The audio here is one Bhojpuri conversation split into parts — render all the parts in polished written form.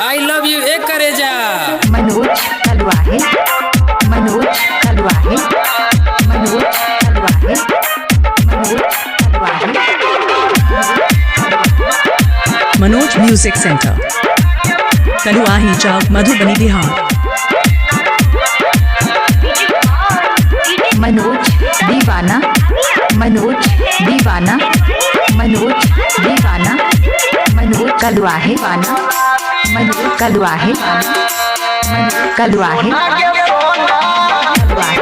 आई लव यू एक करे जा। मनोज कलवाहे, मनोज कलवाहे, मनोज कलवाहे, मनोज कलवाहे। मनोज म्यूजिक सेंटर, कलुआही चौक, मधुबनी, बिहार। मनोज दीवाना, मनोज दीवाना, मनोज दीवाना, मनोज कलवाहे वाना, मनोज कलवाहे, मनोज कलवाहे, कलवाहे।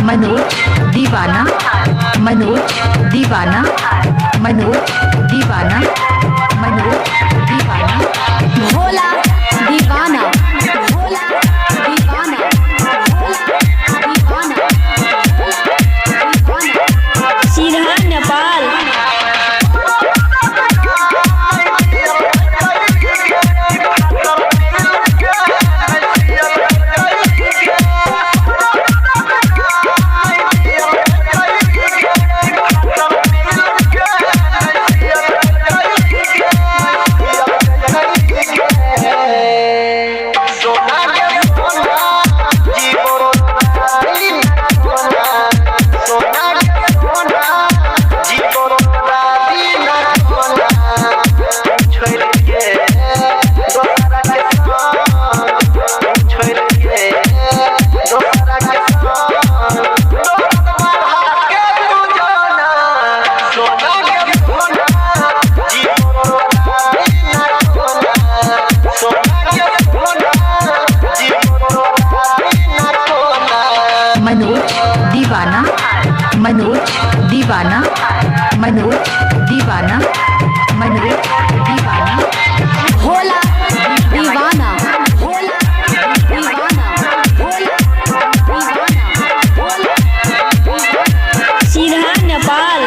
मनोज दीवाना, मनोज दीवाना, मनोज दीवाना, मनोज दीवाना। भोला दीवाना, भोला दीवाना, भोला दीवाना, सीधा नेपाल। मनोज दीवाना, मनोज दीवाना, मनोज दीवाना, मनोज दीवाना। भोला दीवाना, भोला दीवाना, भोला दीवाना, भोला दीवाना, सीधा नेपाल।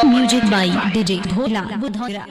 म्यूजिक बाई डीजे भोला बुधौरा।